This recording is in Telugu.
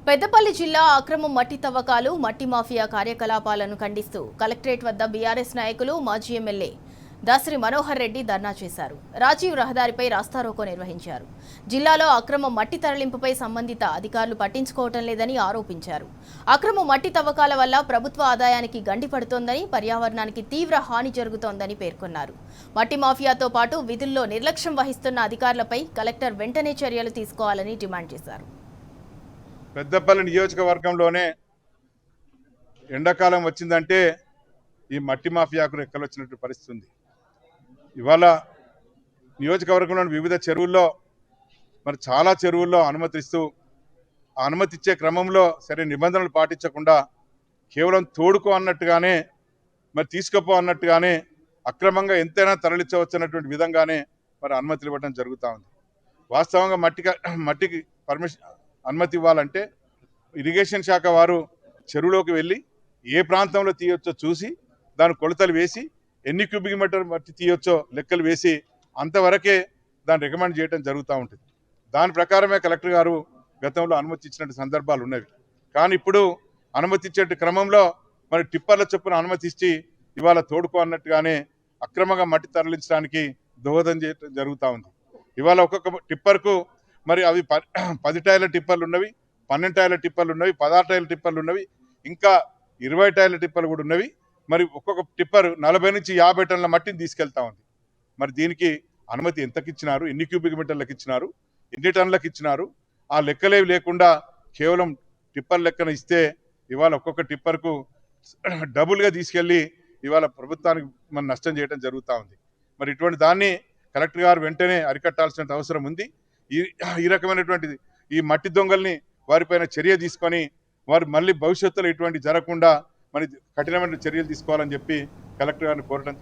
పెద్దపల్లి జిల్లా అక్రమ మట్టి తవ్వకాలు మట్టి మాఫియా కార్యకలాపాలను ఖండిస్తూ కలెక్టరేట్ వద్ద బీఆర్ఎస్ నాయకులు మాజీ ఎమ్మెల్యే దాసరి మనోహర్ రెడ్డి ధర్నా చేశారు. రాజీవ్ రహదారిపై రాస్తారోకో నిర్వహించారు. జిల్లాలో అక్రమ మట్టి తరలింపుపై సంబంధిత అధికారులు పట్టించుకోవటం లేదని ఆరోపించారు. అక్రమ మట్టి తవ్వకాల వల్ల ప్రభుత్వ ఆదాయానికి గండి పడుతోందని, పర్యావరణానికి తీవ్ర హాని జరుగుతోందని పేర్కొన్నారు. మట్టి మాఫియాతో పాటు విధుల్లో నిర్లక్ష్యం వహిస్తున్న అధికారులపై కలెక్టర్ వెంటనే చర్యలు తీసుకోవాలని డిమాండ్ చేశారు. పెద్దపల్లి నియోజకవర్గంలోనే ఎండాకాలం వచ్చిందంటే ఈ మట్టి మాఫియాకు రెక్కలొచ్చినట్టు పరిస్థితి ఉంది. ఇవాళ నియోజకవర్గంలోని వివిధ చెరువుల్లో మరి చాలా చెరువుల్లో అనుమతిస్తూ ఆ అనుమతి ఇచ్చే క్రమంలో సరే నిబంధనలు పాటించకుండా కేవలం తోడుకో అన్నట్టుగానే మరి తీసుకుపో అన్నట్టుగానే అక్రమంగా ఎంతైనా తరలించవచ్చన్నటువంటి విధంగానే మరి అనుమతులు ఇవ్వడం జరుగుతూ ఉంది. వాస్తవంగా మట్టికి పర్మిషన్ అనుమతి ఇవ్వాలంటే ఇరిగేషన్ శాఖ వారు చెరువులోకి వెళ్ళి ఏ ప్రాంతంలో తీయొచ్చో చూసి దాని కొలతలు వేసి ఎన్ని క్యూబిక్ మీటర్ మట్టి తీయొచ్చో లెక్కలు వేసి అంతవరకే దాన్ని రికమెండ్ చేయడం జరుగుతూ ఉంటుంది. దాని ప్రకారమే కలెక్టర్ గారు గతంలో అనుమతి ఇచ్చినట్టు సందర్భాలు ఉన్నవి. కానీ ఇప్పుడు అనుమతి ఇచ్చే క్రమంలో మరి టిప్పర్ల చొప్పున అనుమతి ఇచ్చి ఇవాళ తోడుకో అన్నట్టుగానే అక్రమంగా మట్టి తరలించడానికి దోహదం చేయడం జరుగుతూ ఉంది. ఇవాళ ఒక్కొక్క టిప్పర్కు మరి అవి 10 టైర్ల టిప్పర్లు ఉన్నవి, 12 టైర్ల టిప్పర్లు ఉన్నవి, 16 టైర్ల టిప్పర్లు ఉన్నవి, ఇంకా 20 టైర్ల టిప్పర్లు కూడా ఉన్నవి. మరి ఒక్కొక్క టిప్పర్ 40 నుంచి 50 టన్నుల మట్టిని తీసుకెళ్తా ఉంది. మరి దీనికి అనుమతి ఎంతకి ఇచ్చినారు, ఎన్ని క్యూబిక్ మీటర్లకు ఇచ్చినారు, ఎన్ని టన్నులకు ఇచ్చినారు, ఆ లెక్కలేవి లేకుండా కేవలం టిప్పర్ లెక్కన ఇస్తే ఇవాళ ఒక్కొక్క టిప్పర్కు డబుల్గా తీసుకెళ్ళి ఇవాళ ప్రభుత్వానికి మనం నష్టం చేయడం జరుగుతూ ఉంది. మరి ఇటువంటి దాన్ని కలెక్టర్ గారు వెంటనే అరికట్టాల్సిన అవసరం ఉంది. ఈ రకమైనటువంటి ఈ మట్టి దొంగల్ని వారిపైన చర్య తీసుకొని వారు మళ్ళీ భవిష్యత్తులో ఇటువంటి జరగకుండా మరి కఠినమైన చర్యలు తీసుకోవాలని చెప్పి కలెక్టర్ గారిని కోరడం